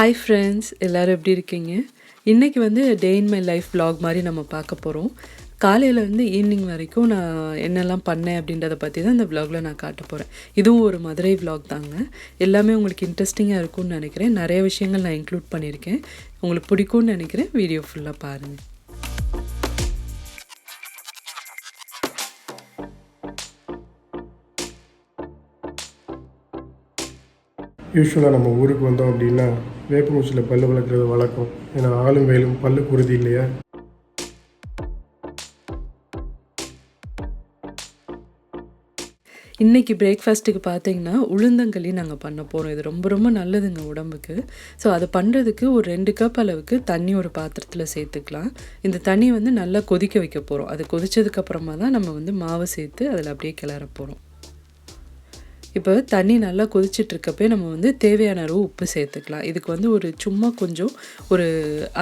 Hi friends, எல்லோரும் எப்படி இருக்கீங்க? இன்றைக்கி வந்து டே இன் மை லைஃப் vlog மாதிரி நம்ம பார்க்க போகிறோம். காலையில் வந்து ஈவினிங் வரைக்கும் நான் என்னெல்லாம் பண்ணேன் அப்படின்றத பற்றி தான் இந்த vlogல நான் காட்ட போகிறேன். இதுவும் ஒரு மதுரை vlog தாங்க. எல்லாமே உங்களுக்கு இன்ட்ரெஸ்டிங்காக இருக்கும்னு நினைக்கிறேன். நிறைய விஷயங்கள் நான் இன்க்ளூட் பண்ணியிருக்கேன். உங்களுக்கு பிடிக்கும்னு நினைக்கிறேன். வீடியோ ஃபுல்லாக பாருங்கள். யூஸ்வலாக நம்ம ஊருக்கு வந்தோம் அப்படின்னா வேப்பங்குச்சியில் பல் விளக்குறது வழக்கம். ஏன்னா ஆளும் வேலும் பல்லுக்கு உறுதி இல்லையா? இன்றைக்கி பிரேக்ஃபாஸ்ட்டுக்கு பார்த்தீங்கன்னா உளுந்தங்களி நாங்கள் பண்ண போகிறோம். இது ரொம்ப ரொம்ப நல்லதுங்க உடம்புக்கு. ஸோ அதை பண்ணுறதுக்கு ஒரு 2 கப் அளவுக்கு தண்ணி ஒரு பாத்திரத்தில் சேர்த்துக்கலாம். இந்த தண்ணி வந்து நல்லா கொதிக்க வைக்க போகிறோம். அது கொதித்ததுக்கப்புறமா தான் நம்ம வந்து மாவு சேர்த்து அதில் அப்படியே கிளற போகிறோம். இப்போ தண்ணி நல்லா கொதிச்சிட்ருக்கப்பே நம்ம வந்து தேவையான அளவு உப்பு சேர்த்துக்கலாம். இதுக்கு வந்து சும்மா கொஞ்சம் ஒரு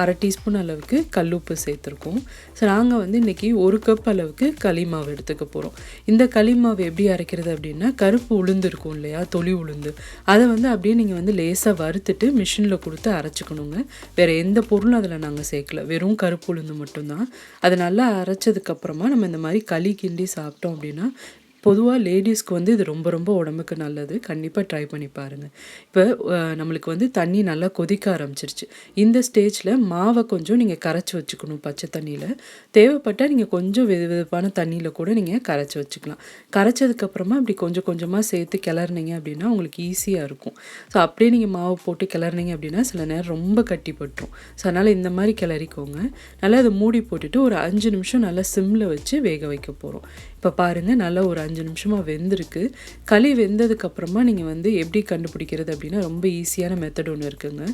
1/2 டீஸ்பூன் அளவுக்கு கல் உப்பு சேர்த்துருக்கோம். ஸோ நாங்கள் வந்து இன்றைக்கி 1 கப் அளவுக்கு களி மாவு எடுத்துக்க போகிறோம். இந்த களி மாவு எப்படி அரைக்கிறது அப்படின்னா, கருப்பு உளுந்து இருக்கும் இல்லையா, தொளி உளுந்து, அதை வந்து அப்படியே நீங்கள் வந்து லேசாக வறுத்துட்டு மிஷினில் கொடுத்து அரைச்சிக்கணுங்க. வேறு எந்த பொருளும் அதில் நாங்கள் சேர்க்கல, வெறும் கருப்பு உளுந்து மட்டும்தான். அதை நல்லா அரைச்சதுக்கப்புறமா நம்ம இந்த மாதிரி களி கிண்டி சாப்பிட்டோம் அப்படின்னா, பொதுவாக லேடிஸ்க்கு வந்து இது ரொம்ப ரொம்ப உடம்புக்கு நல்லது. கண்டிப்பாக ட்ரை பண்ணி பாருங்கள். இப்போ நம்மளுக்கு வந்து தண்ணி நல்லா கொதிக்க ஆரம்பிச்சிருச்சு. இந்த ஸ்டேஜில் மாவை கொஞ்சம் நீங்கள் கரைச்சி வச்சுக்கணும் பச்சை தண்ணியில். தேவைப்பட்டால் நீங்கள் கொஞ்சம் வெதுவெதுப்பான தண்ணியில் கூட நீங்கள் கரைச்சி வச்சுக்கலாம். கரைச்சதுக்கப்புறமா அப்படி கொஞ்சம் கொஞ்சமாக சேர்த்து கிளறினீங்க அப்படின்னா உங்களுக்கு ஈஸியாக இருக்கும். ஸோ அப்படியே நீங்கள் மாவு போட்டு கிளறினீங்க அப்படின்னா சில நேரம் ரொம்ப கட்டிப்பட்டுரும். ஸோ அதனால் இந்த மாதிரி கிளறிக்கோங்க. நல்லா அதை மூடி போட்டுட்டு ஒரு 5 நிமிஷம் நல்லா சிம்மில் வச்சு வேக வைக்க போகிறோம். இப்போ பாருங்கள், நல்லா ஒரு 5 நிமிஷமாக வெந்திருக்கு. களி வெந்ததுக்கப்புறமா நீங்கள் வந்து எப்படி கண்டுபிடிக்கிறது அப்படின்னா, ரொம்ப ஈஸியான மெத்தட் ஒன்று இருக்குங்க.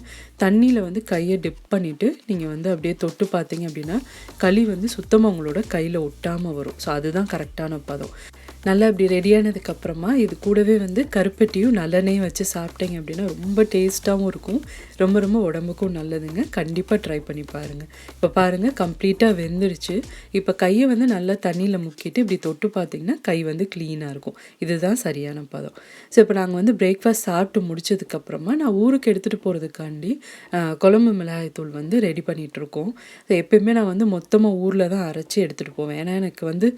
தண்ணியில் வந்து கையை டிப் பண்ணிவிட்டு நீங்கள் வந்து அப்படியே தொட்டு பார்த்தீங்க அப்படின்னா களி வந்து சுத்தமாக உங்களோட கையில் ஒட்டாமல் வரும். ஸோ அதுதான் கரெக்டான பதம். நல்லா இப்படி ரெடியானதுக்கப்புறமா இது கூடவே வந்து கருப்பட்டியும் நல்லெண்ணெயும் வச்சு சாப்பிட்டீங்க அப்படின்னா ரொம்ப டேஸ்ட்டாகவும் இருக்கும். ரொம்ப ரொம்ப உடம்புக்கும் நல்லதுங்க. கண்டிப்பாக ட்ரை பண்ணி பாருங்கள். இப்போ பாருங்கள், கம்ப்ளீட்டாக வெந்துருச்சு. இப்போ கையை வந்து நல்லா தண்ணியில் முக்கிட்டு இப்படி தொட்டு பார்த்தீங்கன்னா கை வந்து க்ளீனாக இருக்கும். இதுதான் சரியான பதம். ஸோ இப்போ நாங்கள் வந்து பிரேக்ஃபாஸ்ட் சாப்பிட்டு முடிச்சதுக்கப்புறமா நான் ஊருக்கு எடுத்துகிட்டு போகிறதுக்காண்டி குழம்பு மிளகாய்த்தூள் வந்து ரெடி பண்ணிகிட்ருக்கோம். எப்பயுமே நான் வந்து மொத்தமாக ஊரில் தான் அரைச்சி எடுத்துகிட்டு போவேன். ஏன்னா எனக்கு வந்து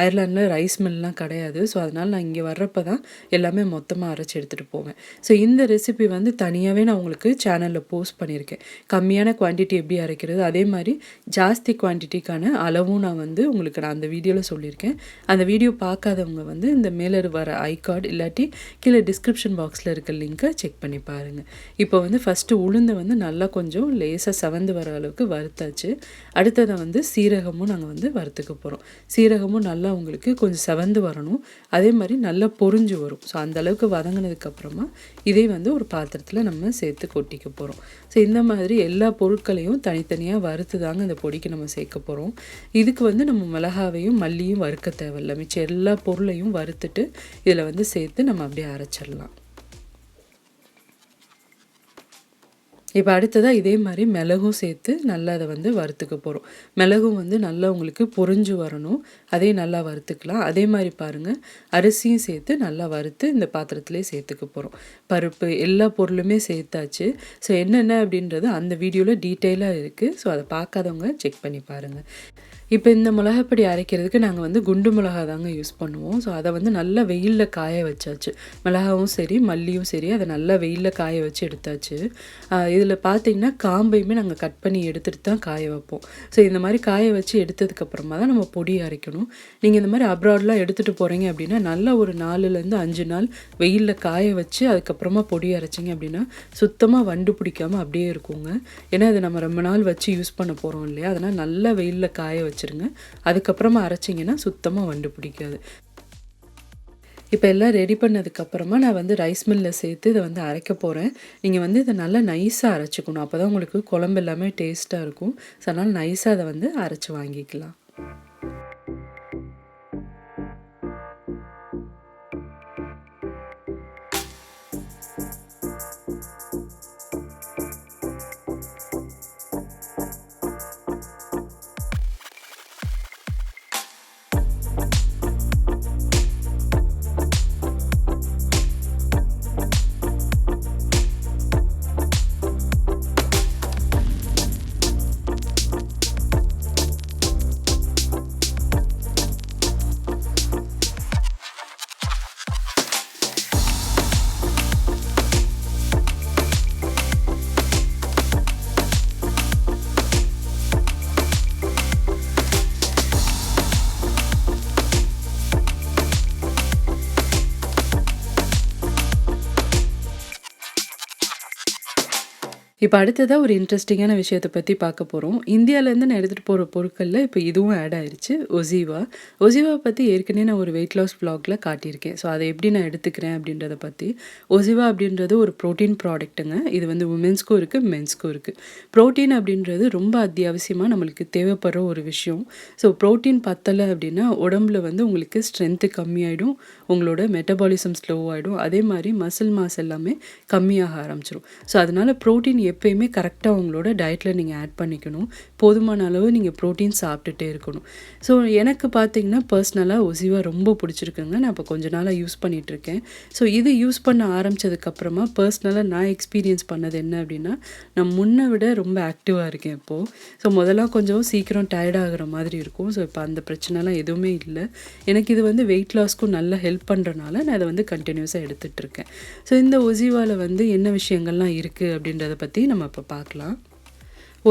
அயர்லாண்டில் ரைஸ் மில்லாம் கிடையாது. ஸோ அதனால் நான் இங்கே வர்றப்போ தான் எல்லாமே மொத்தமாக அரைச்சி எடுத்துகிட்டு போவேன். ஸோ இந்த ரெசிபி வந்து தனியாகவே நான் உங்களுக்கு சேனலில் போஸ்ட் பண்ணியிருக்கேன். கம்மியான குவான்டிட்டி எப்படி அரைக்கிறது, அதே மாதிரி ஜாஸ்தி குவான்டிட்டிக்கான அளவும் நான் வந்து உங்களுக்கு அந்த வீடியோவில் சொல்லியிருக்கேன். அந்த வீடியோ பார்க்காதவங்க வந்து இந்த மேலே வர ஐகார்டு இல்லாட்டி கீழே டிஸ்கிரிப்ஷன் பாக்ஸில் இருக்க லிங்க்கை செக் பண்ணி பாருங்கள். இப்போ வந்து ஃபஸ்ட்டு உளுந்தை வந்து நல்லா கொஞ்சம் லேசாக செவந்து வர அளவுக்கு வறுத்தாச்சு. அடுத்ததை வந்து சீரகமும் நாங்கள் வந்து வறுத்துக்க போகிறோம். சீரகமும் நல்லா உங்களுக்கு கொஞ்சம் செவந்து வரணும். அதே மாதிரி நல்லா பொரிஞ்சு வரும். ஸோ அந்த அளவுக்கு வதங்கினதுக்கப்புறமா இதே வந்து ஒரு பாத்திரத்தில் நம்ம சேர்த்து கொட்டிக்க போகிறோம். ஸோ இந்த மாதிரி எல்லா பொருட்களையும் தனித்தனியாக வறுத்து தாங்க இந்த பொடிக்கு நம்ம சேர்க்க போகிறோம். இதுக்கு வந்து நம்ம மிளகாவையும் மல்லியும் வறுக்க தேவையில்லை. மிச்சம் எல்லா பொருளையும் வறுத்துட்டு இதில் வந்து சேர்த்து நம்ம அப்படியே அரைச்சிடலாம். இப்போ அடுத்ததாக இதே மாதிரி மிளகும் சேர்த்து நல்லா அதை வந்து வறுத்துக்க போகிறோம். மிளகும் வந்து நல்லா உங்களுக்கு பொரிஞ்சு வரணும். அதே நல்லா வறுத்துக்கலாம். அதே மாதிரி பாருங்கள், அரிசியும் சேர்த்து நல்லா வறுத்து இந்த பாத்திரத்திலே சேர்த்துக்க போகிறோம். பருப்பு எல்லா பொருளுமே சேர்த்தாச்சு. ஸோ என்னென்ன அப்படின்றது அந்த வீடியோவில் டீட்டெயிலாக இருக்குது. ஸோ அதை பார்க்காதவங்க செக் பண்ணி பாருங்கள். இப்போ இந்த மிளகாப்பொடி அரைக்கிறதுக்கு நாங்கள் வந்து குண்டு மிளகா தாங்க யூஸ் பண்ணுவோம். ஸோ அதை வந்து நல்லா வெயிலில் காய வச்சாச்சு. மிளகாவும் சரி மல்லியும் சரி அதை நல்லா வெயிலில் காய வச்சு எடுத்தாச்சு. இதில் பார்த்திங்கன்னா காம்பையுமே நாங்கள் கட் பண்ணி எடுத்துகிட்டு தான் காய வைப்போம். ஸோ இந்த மாதிரி காய வச்சு எடுத்ததுக்கப்புறமா தான் நம்ம பொடி அரைக்கணும். நீங்கள் இந்த மாதிரி அப்ராட்லாம் எடுத்துகிட்டு போகிறீங்க அப்படின்னா நல்லா ஒரு 4லேருந்து 5 நாள் வெயிலில் காய வச்சு அதுக்கப்புறமா பொடி அரைச்சிங்க அப்படின்னா சுத்தமாக வண்டு பிடிக்காமல் அப்படியே இருக்குங்க. ஏன்னா இது நம்ம ரொம்ப நாள் வச்சு யூஸ் பண்ண போகிறோம் இல்லையா, அதனால் நல்லா வெயிலில் காய வச்சுருங்க. அதுக்கப்புறமா அரைச்சிங்கன்னா சுத்தமாக வண்டு பிடிக்காது. இப்போ எல்லாம் ரெடி பண்ணதுக்கப்புறமா நான் வந்து ரைஸ் மில்லில் சேர்த்து இதை வந்து அரைக்க போகிறேன். நீங்கள் வந்து இதை நல்லா நைஸாக அரைச்சிக்கணும். அப்போ தான் உங்களுக்கு குழம்பு எல்லாமே டேஸ்ட்டாக இருக்கும். ஸோ அதனால் நைஸாக அதை வந்து அரைச்சி வாங்கிக்கலாம். இப்போ அடுத்ததா ஒரு இன்ட்ரெஸ்டிங்கான விஷயத்த பத்தி பார்க்க போறோம். இந்தியாலேருந்து நான் எடுத்துட்டு போற பொருட்கள்ல இப்போ இதுவும் ஆட் ஆயிருச்சு. ஒசிவா. ஒசிவாவ பத்தி ஏற்கனவே நான் ஒரு வெயிட் லாஸ் வ்ளாக்ல காட்டியிருக்கேன். ஸோ அத எப்படி நான் எடுத்துக்கிறேன் அப்படின்றத பத்தி. ஒசிவா அப்படின்றது ஒரு புரோட்டீன் ப்ராடக்ட்டுங்க. இது வந்து வுமென்ஸ்க்கும் இருக்கு, மென்ஸ்க்கும் இருக்கு. புரோட்டீன் அப்படின்றது ரொம்ப அத்தியாவசியமா நம்மளுக்கு தேவைப்படுற ஒரு விஷயம். ஸோ புரோட்டீன் பத்தல அப்படின்னா உடம்புல வந்து உங்களுக்கு ஸ்ட்ரென்த் கம்மியாயிடும். உங்களோட மெட்டபாலிசம் ஸ்லோ ஆயிடும். அதே மாரி மசில் மாஸ் எல்லாமே கம்மியாக ஆரம்பிச்சுரும். ஸோ அதனால புரோட்டீன் எப்பயுமே கரெக்ட்டா உங்களோட டயட்ல நீங்க ஆட் பண்ணிக்கணும். போதுமான அளவு நீங்க புரோட்டீன் சாப்பிட்டுட்டே இருக்கணும். ஸோ எனக்கு பார்த்தீங்கன்னா, பர்சனலா ஒசிவா ரொம்ப பிடிச்சிருக்குங்க. நான் இப்போ கொஞ்ச நாளா யூஸ் பண்ணிட்டுருக்கேன். ஸோ இது யூஸ் பண்ண ஆரம்பிச்சதுக்கப்புறமா பர்சனலா நான் எக்ஸ்பீரியன்ஸ் பண்ணது என்ன அப்படின்னா, நான் முன்ன விட ரொம்ப ஆக்டிவா இருக்கேன் இப்போ. ஸோ முதல்லாம் கொஞ்சம் சீக்கிரம் டயர்ட் ஆகுற மாதிரி இருக்கும். ஸோ இப்போ அந்த பிரச்சனைலாம் எதுவுமே இல்ல. எனக்கு இது வந்து வெயிட் லாஸ்க்கும் நல்லா ஹெல்ப் பண்றனால நான் இத வந்து கன்டினியூஸா எடுத்துட்டுருக்கேன். ஸோ இந்த ஒசிவால வந்து என்ன விஷயங்கள்லாம் இருக்கு அப்படின்றத பத்தி நம்ம இப்ப பார்க்கலாம்.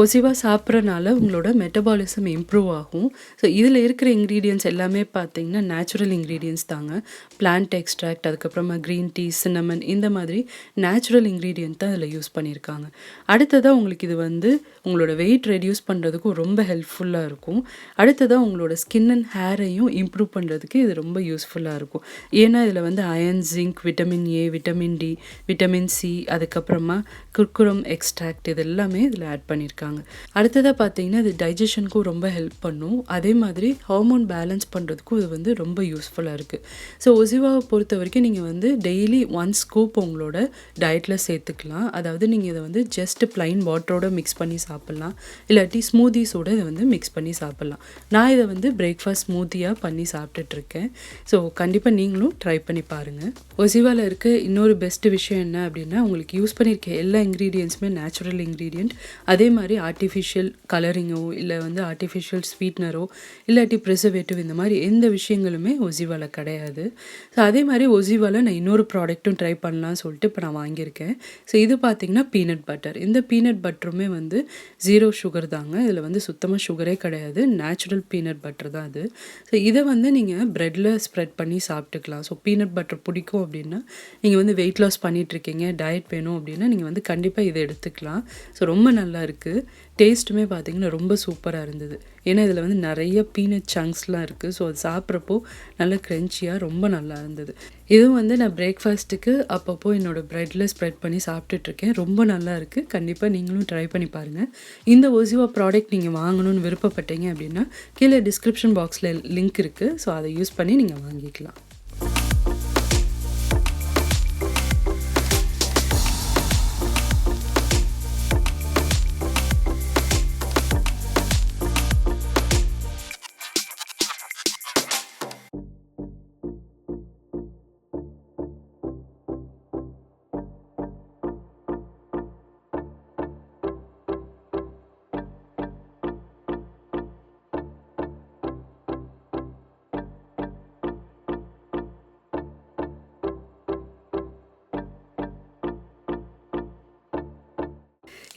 ஒசிவா சாப்பிட்றனால உங்களோட மெட்டபாலிசம் இம்ப்ரூவ் ஆகும். ஸோ இதில் இருக்கிற இன்க்ரீடியன்ட்ஸ் எல்லாமே பார்த்தீங்கன்னா நேச்சுரல் இன்க்ரீடியன்ட்ஸ் தாங்க. பிளான்ட் எக்ஸ்ட்ராக்ட், அதுக்கப்புறமா க்ரீன் டீ, சின்னமன் இந்த மாதிரி நேச்சுரல் இன்க்ரீடியன்ட் தான் இதில் யூஸ் பண்ணியிருக்காங்க. அடுத்ததாக உங்களுக்கு இது வந்து உங்களோட வெயிட் ரெடியூஸ் பண்ணுறதுக்கும் ரொம்ப ஹெல்ப்ஃபுல்லாக இருக்கும். அடுத்ததாக உங்களோட ஸ்கின் அண்ட் ஹேரையும் இம்ப்ரூவ் பண்ணுறதுக்கு இது ரொம்ப யூஸ்ஃபுல்லாக இருக்கும். ஏன்னா இதில் வந்து iron, zinc, vitamin A, vitamin D, vitamin C, அதுக்கப்புறமா குர்குரம் எக்ஸ்ட்ராக்ட் இது எல்லாமே இதில் ஆட் பண்ணியிருக்காங்க. அடுத்ததாக பார்த்தீங்கன்னா இது டைஜஷனுக்கும் ரொம்ப ஹெல்ப் பண்ணும். அதே மாதிரி ஹார்மோன் பேலன்ஸ் பண்ணுறதுக்கும் இது வந்து ரொம்ப யூஸ்ஃபுல்லாக இருக்குது. ஸோ ஒசிவாவை பொறுத்த வரைக்கும் நீங்கள் வந்து டெய்லி 1 ஸ்கூப் உங்களோட டயட்டில் சேர்த்துக்கலாம். அதாவது நீங்கள் இதை வந்து ஜஸ்ட் பிளைன் வாட்டரோட மிக்ஸ் பண்ணி சாப்பிட்லாம். இல்லாட்டி ஸ்மூதிஸோட இதை வந்து மிக்ஸ் பண்ணி சாப்பிட்லாம். நான் இதை வந்து பிரேக்ஃபாஸ்ட் ஸ்மூத்தியாக பண்ணி சாப்பிட்டுட்ருக்கேன். ஸோ கண்டிப்பாக நீங்களும் ட்ரை பண்ணி பாருங்கள். ஒசிவாவில் இருக்க இன்னொரு பெஸ்ட் விஷயம் என்ன அப்படின்னா, உங்களுக்கு யூஸ் பண்ணியிருக்க எல்லா இன்க்ரீடியன்ட்ஸுமே நேச்சுரல் இன்க்ரீடியன்ட். அதே மாதிரி ஆர்ட்டிஃபிஷியல் கலரிங்கோ இல்லை வந்து ஆர்ட்டிஃபிஷியல் ஸ்வீட்னரோ இல்லாட்டி ப்ரிசர்வேட்டிவ் இந்த மாதிரி எந்த விஷயங்களுமே ஒசிவாவில் கிடையாது. ஸோ அதே மாதிரி ஒசிவாவில் நான் இன்னொரு ப்ராடக்ட்டும் ட்ரை பண்ணலாம்னு சொல்லிட்டு இப்போ நான் வாங்கியிருக்கேன். ஸோ இது பார்த்தீங்கன்னா பீனட் பட்டர். இந்த பீனட் பட்டருமே வந்து 0 சுகர் தாங்க. இதில் வந்து சுத்தமாக சுகரே கிடையாது. நேச்சுரல் பீனட் பட்டர் தான் அது. ஸோ இதை வந்து நீங்கள் ப்ரெட்டில் ஸ்ப்ரெட் பண்ணி சாப்பிட்டுக்கலாம். ஸோ பீனட் பட்டர் பிடிக்கும் அப்படின்னா, நீங்கள் வந்து வெயிட் லாஸ் பண்ணிகிட்ருக்கீங்க, டயட் வேணும் அப்படின்னா நீங்கள் வந்து கண்டிப்பாக இதை எடுத்துக்கலாம். ஸோ ரொம்ப நல்லா இருக்குது. டேஸ்ட்டுமே பார்த்தீங்கன்னா ரொம்ப சூப்பராக இருந்தது. ஏன்னா இதில் வந்து நிறைய பீனட் சங்க்ஸ்லாம் இருக்குது. ஸோ அது சாப்பிட்றப்போ நல்ல க்ரன்ச்சியாக ரொம்ப நல்லா இருந்தது. இதுவும் வந்து நான் பிரேக்ஃபாஸ்ட்டுக்கு அப்பப்போ என்னோடய ப்ரெட்டில் ஸ்ப்ரெட் பண்ணி சாப்பிட்டுட்ருக்கேன். ரொம்ப நல்லா இருக்குது. கண்டிப்பாக நீங்களும் ட்ரை பண்ணி பாருங்கள். இந்த ஒசிவா ப்ராடக்ட் நீங்கள் வாங்கணும்னு விருப்பப்பட்டீங்க அப்படின்னா கீழே டிஸ்கிரிப்ஷன் பாக்ஸில் லிங்க் இருக்குது. ஸோ அதை யூஸ் பண்ணி நீங்கள் வாங்கிக்கலாம்.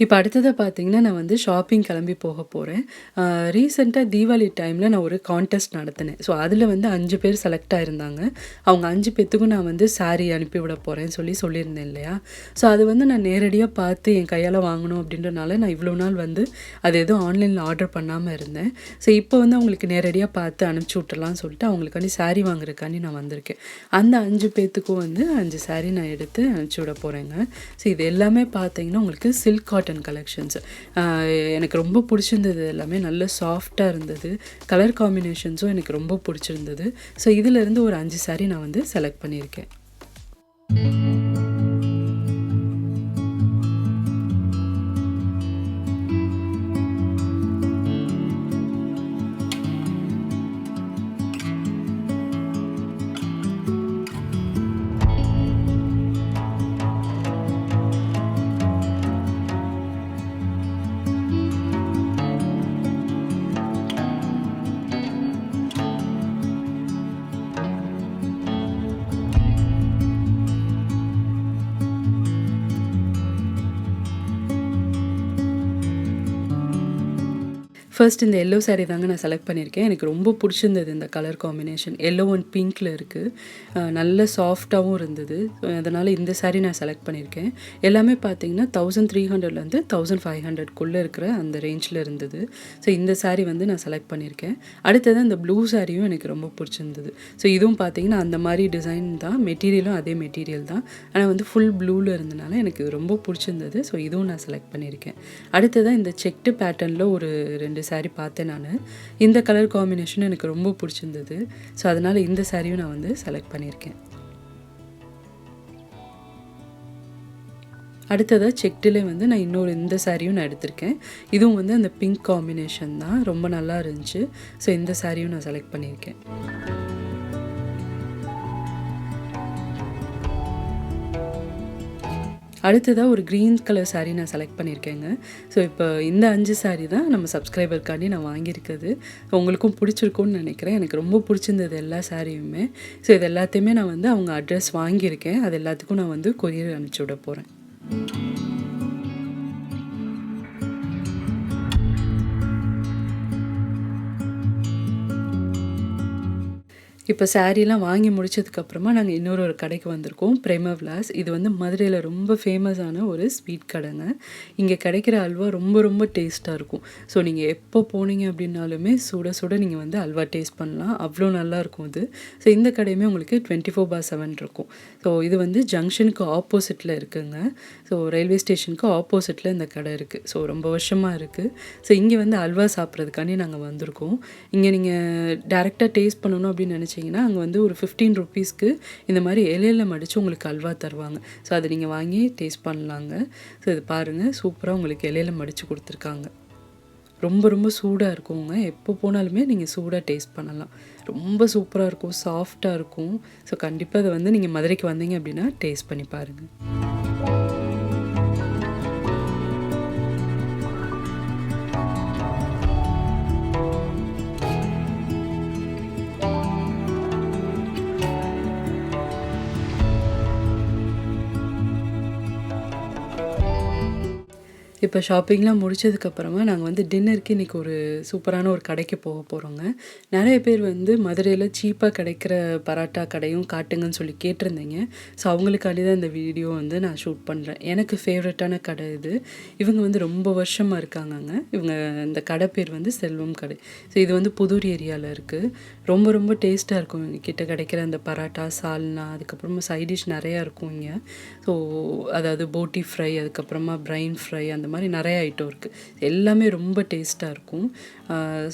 இப்போ அடுத்ததா பார்த்தீங்கன்னா, நான் வந்து ஷாப்பிங் கிளம்பி போக போறேன். ரீசென்ட்டா தீபாவளி டைம்ல நான் ஒரு கான்டெஸ்ட் நடத்தினேன். ஸோ அதில வந்து 5 பேர் செலக்ட் ஆயிருந்தாங்க. அவங்க 5 பேத்துக்கும் நான் வந்து சாரி அனுப்பிவிட போறேன்னு சொல்லியிருந்தேன் இல்லையா? ஸோ அது வந்து நான் நேரடியா பார்த்து என் கையால வாங்கணும் அப்படின்றனால நான் இவ்வளோ நாள் வந்து அது எதுவும் ஆன்லைன்ல ஆர்டர் பண்ணாம இருந்தேன். ஸோ இப்போ வந்து அவங்களுக்கு நேரடியா பார்த்து அனுப்பிச்சு விட்டுறலாம்னு சொல்லிட்டு அவங்களுக்காண்டி சாரி வாங்குறதுக்காண்டி நான் வந்திருக்கேன். அந்த 5 பேத்துக்கும் வந்து 5 சாரி நான் எடுத்து அனுப்பிச்சு விட போறேங்க. ஸோ இது எல்லாமே பார்த்தீங்கன்னா, உங்களுக்கு சில்க் காட்டன் கலெக்ஷன்ஸ். எனக்கு ரொம்ப பிடிச்சிருந்தது. எல்லாமே நல்ல சாஃப்டாக இருந்தது. கலர் காம்பினேஷன்ஸும் எனக்கு ரொம்ப பிடிச்சிருந்தது. ஸோ இதிலேருந்து ஒரு 5 சாரி நான் வந்து செலக்ட் பண்ணியிருக்கேன். ஃபர்ஸ்ட் இந்த எல்லோ சாரீ தாங்க நான் செலக்ட் பண்ணியிருக்கேன். எனக்கு ரொம்ப பிடிச்சிருந்தது இந்த கலர் காம்பினேஷன். எல்லோ அண்ட் பிங்க்கில் இருக்குது. நல்ல சாஃப்டாகவும் இருந்தது. அதனால் இந்த சாரீ நான் செலக்ட் பண்ணியிருக்கேன். எல்லாமே பார்த்தீங்கன்னா 1300லேருந்து 1500க்குள்ளே இருக்கிற அந்த ரேஞ்சில் இருந்தது. ஸோ இந்த சாரீ வந்து நான் செலக்ட் பண்ணியிருக்கேன். அடுத்தது அந்த ப்ளூ சாரியும் எனக்கு ரொம்ப பிடிச்சிருந்தது. ஸோ இதுவும் பார்த்தீங்கன்னா அந்த மாதிரி டிசைன் தான், மெட்டீரியலும் அதே மெட்டீரியல் தான். ஆனால் வந்து ஃபுல் ப்ளூவில் இருந்தனால எனக்கு இது ரொம்ப பிடிச்சிருந்தது. ஸோ இதுவும் நான் செலக்ட் பண்ணியிருக்கேன். அடுத்ததான் இந்த செக்டு பேட்டர்னில் ஒரு 2 சாரீ பார்த்தேன் நான். இந்த கலர் காம்பினேஷன் எனக்கு ரொம்ப பிடிச்சிருந்தது. ஸோ அதனால் இந்த சாரியும் நான் வந்து செலக்ட் பண்ணியிருக்கேன். அடுத்ததாக செக்டிலே வந்து நான் இன்னொரு இந்த சாரியும் நான் எடுத்திருக்கேன். இதுவும் வந்து அந்த பிங்க் காம்பினேஷன் தான், ரொம்ப நல்லா இருந்துச்சு. ஸோ இந்த சாரியும் நான் செலக்ட் பண்ணியிருக்கேன். அடுத்ததாக ஒரு க்ரீன் கலர் சாரீ நான் செலக்ட் பண்ணியிருக்கேங்க. ஸோ இப்போ இந்த 5 சாரீ தான் நம்ம சப்ஸ்கிரைபருக்காண்டி நான் வாங்கியிருக்குது. உங்களுக்கும் பிடிச்சிருக்கும்னு நினைக்கிறேன். எனக்கு ரொம்ப பிடிச்சிருந்தது எல்லா சாரியுமே. ஸோ இது எல்லாத்தையுமே நான் வந்து அவங்க அட்ரஸ் வாங்கியிருக்கேன். அது எல்லாத்துக்கும் நான் வந்து கொரியர் அனுப்பிச்சி விட போகிறேன். இப்போ சாரீலாம் வாங்கி முடிச்சதுக்கப்புறமா நாங்கள் இன்னொரு கடைக்கு வந்திருக்கோம், பிரேம விலாஸ். இது வந்து மதுரையில் ரொம்ப ஃபேமஸான ஒரு ஸ்வீட் கடைங்க. இங்கே கிடைக்கிற அல்வா ரொம்ப ரொம்ப டேஸ்ட்டாக இருக்கும். ஸோ நீங்கள் எப்போ போனீங்க அப்படின்னாலுமே சுட சுட நீங்கள் வந்து அல்வா டேஸ்ட் பண்ணலாம். அவ்வளோ நல்லாயிருக்கும் இது. ஸோ இந்த கடையுமே உங்களுக்கு 24/7 இருக்கும். ஸோ இது வந்து ஜங்ஷனுக்கு ஆப்போசிட்டில் இருக்குங்க. ஸோ ரயில்வே ஸ்டேஷனுக்கு ஆப்போசிட்டில் இந்த கடை இருக்குது. ஸோ ரொம்ப வருஷமாக இருக்குது. ஸோ இங்கே வந்து அல்வா சாப்பிட்றதுக்காண்டி நாங்கள் வந்திருக்கோம். இங்கே நீங்கள் டேரெக்டாக டேஸ்ட் பண்ணணும் அப்படின்னு நினச்சிங்கன்னா அங்கே வந்து ஒரு 15 ருபீஸ்க்கு இந்த மாதிரி இலையில மடித்து உங்களுக்கு அல்வா தருவாங்க. ஸோ அதை நீங்கள் வாங்கி டேஸ்ட் பண்ணலாங்க. ஸோ இது பாருங்கள், சூப்பராக உங்களுக்கு இலையில மடித்து கொடுத்துருக்காங்க. ரொம்ப ரொம்ப சூடாக இருக்குங்க. எப்போ போனாலுமே நீங்கள் சூடாக டேஸ்ட் பண்ணலாம். ரொம்ப சூப்பராக இருக்கும், சாஃப்டாக இருக்கும். ஸோ கண்டிப்பாக அதை வந்து நீங்கள் மதுரைக்கு வந்தீங்க அப்படின்னா டேஸ்ட் பண்ணி பாருங்கள். இப்போ ஷாப்பிங்லாம் முடிச்சதுக்கப்புறமா நாங்கள் வந்து டின்னருக்கு இன்றைக்கி ஒரு சூப்பரான ஒரு கடைக்கு போக போகிறோங்க. நிறைய பேர் வந்து மதுரையில் சீப்பாக கிடைக்கிற பரோட்டா கடையும் காட்டுங்கன்னு சொல்லி கேட்டிருந்தீங்க. ஸோ அவங்களுக்காண்டி தான் இந்த வீடியோ வந்து நான் ஷூட் பண்ணுறேன். எனக்கு ஃபேவரட்டான கடை இது. இவங்க வந்து ரொம்ப வருஷமாக இருக்காங்கங்க. இந்த கடை பேர் வந்து செல்வம் கடை. ஸோ இது வந்து புதூர் ஏரியாவில் இருக்குது. ரொம்ப ரொம்ப டேஸ்ட்டாக இருக்கும் இவங்க கிட்ட கிடைக்கிற அந்த பரோட்டா, சால்னா, அதுக்கப்புறமா சைட் டிஷ் நிறையா இருக்கும் இங்கே. ஸோ அதாவது போட்டி ஃப்ரை, அதுக்கப்புறமா பிரைன் ஃப்ரை, அந்த மாதிரி நிறைய ஐட்டம் இருக்குது. எல்லாமே ரொம்ப டேஸ்ட்டாக இருக்கும்.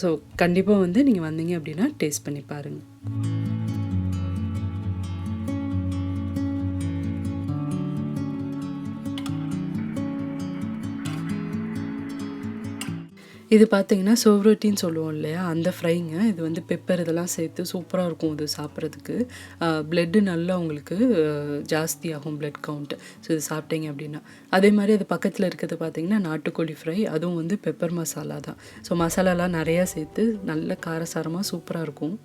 ஸோ கண்டிப்பாக வந்து நீங்கள் வந்தீங்க அப்படின்னா டேஸ்ட் பண்ணி பாருங்கள். இது பார்த்தீங்கன்னா சோவ்ரோட்டின்னு சொல்லுவோம் இல்லையா, அந்த ஃப்ரைங்க. இது வந்து பெப்பர் இதெல்லாம் சேர்த்து சூப்பராக இருக்கும் இது சாப்பிட்றதுக்கு. பிளட்டு நல்லா உங்களுக்கு ஜாஸ்தியாகும், பிளட் கவுண்ட்டு. ஸோ இது சாப்பிட்டீங்க அப்படின்னா. அதே மாதிரி அது பக்கத்தில் இருக்கிறது பார்த்தீங்கன்னா நாட்டுக்கோழி ஃப்ரை. அதுவும் வந்து பெப்பர் மசாலா தான். ஸோ மசாலாலாம் நிறையா சேர்த்து நல்ல காரசாரமாக சூப்பராக இருக்கும்.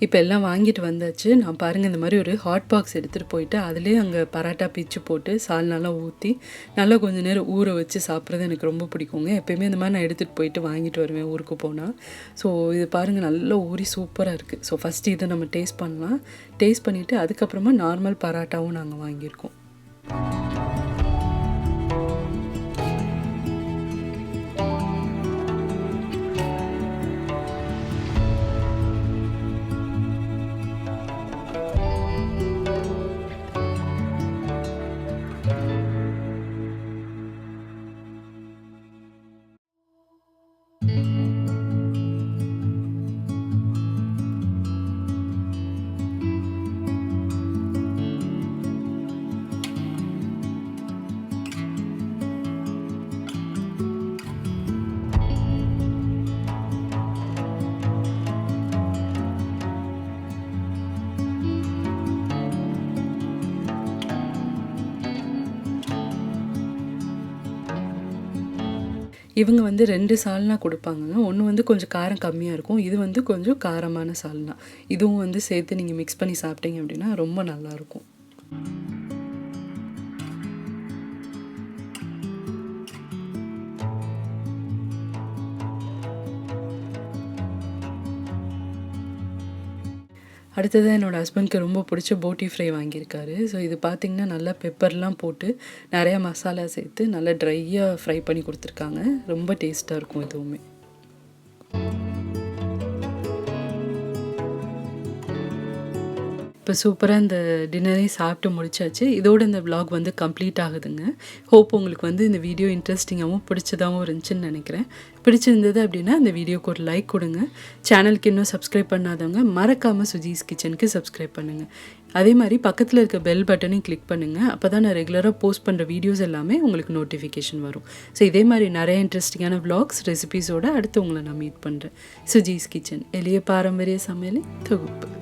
இப்போ எல்லாம் வாங்கிட்டு வந்தாச்சு. நான் பாருங்கள் இந்த மாதிரி ஒரு ஹாட் பாக்ஸ் எடுத்துகிட்டு போயிட்டு அதிலே அங்கே பராட்டா பிச்சு போட்டு சால்னாலாம் ஊற்றி நல்லா கொஞ்சம் நேரம் ஊற வச்சு சாப்பிட்றது எனக்கு ரொம்ப பிடிக்குங்க. எப்போயுமே இந்த மாதிரி நான் எடுத்துகிட்டு போயிட்டு வாங்கிட்டு வருவேன் ஊருக்கு போனால். ஸோ இது பாருங்கள் நல்லா ஊறி சூப்பராக இருக்குது. ஸோ ஃபஸ்ட்டு இதை நம்ம டேஸ்ட் பண்ணலாம். டேஸ்ட் பண்ணிவிட்டு அதுக்கப்புறமா நார்மல் பராட்டாவும் நாங்கள் வாங்கியிருக்கோம். இவங்க வந்து 2 சால்னா கொடுப்பாங்கங்க. ஒன்று வந்து கொஞ்சம் காரம் கம்மியாக இருக்கும். இது வந்து கொஞ்சம் காரமான சால்னா. இதுவும் வந்து சேர்த்து நீங்கள் மிக்ஸ் பண்ணி சாப்பிட்டீங்க அப்படின்னா ரொம்ப நல்லாயிருக்கும். அடுத்ததாக என்னோடய ஹஸ்பண்ட்க்கு ரொம்ப பிடிச்ச போட்டி ஃப்ரை வாங்கியிருக்காரு. ஸோ இது பார்த்திங்கன்னா நல்லா பெப்பர்லாம் போட்டு நிறையா மசாலா சேர்த்து நல்லா ட்ரையாக ஃப்ரை பண்ணி கொடுத்துருக்காங்க. ரொம்ப டேஸ்ட்டாக இருக்கும் இதுவுமே. இப்போ சூப்பராக இந்த டின்னரையும் சாப்பிட்டு முடிச்சாச்சு. இதோட இந்த விலாக் வந்து கம்ப்ளீட் ஆகுதுங்க. ஹோப் உங்களுக்கு வந்து இந்த வீடியோ இன்ட்ரெஸ்டிங்காகவும் பிடிச்சதாகவும் இருந்துச்சுன்னு நினைக்கிறேன். பிடிச்சிருந்தது அப்படின்னா இந்த வீடியோக்கு ஒரு லைக் கொடுங்க. சேனலுக்கு இன்னும் சப்ஸ்கிரைப் பண்ணாதவங்க மறக்காமல் சுஜீஸ் கிச்சனுக்கு சப்ஸ்கிரைப் பண்ணுங்கள். அதே மாதிரி பக்கத்தில் இருக்க பெல் பட்டனையும் கிளிக் பண்ணுங்கள். அப்போ தான் நான் ரெகுலராக போஸ்ட் பண்ணுற வீடியோஸ் எல்லாமே உங்களுக்கு நோட்டிஃபிகேஷன் வரும். ஸோ இதே மாதிரி நிறைய இன்ட்ரெஸ்டிங்கான விலாக்ஸ் ரெசிபீஸோடு அடுத்து உங்களை நான் மீட் பண்ணுறேன். சுஜீஸ் கிச்சன், எளிய பாரம்பரிய சமையலின் தொகுப்பு.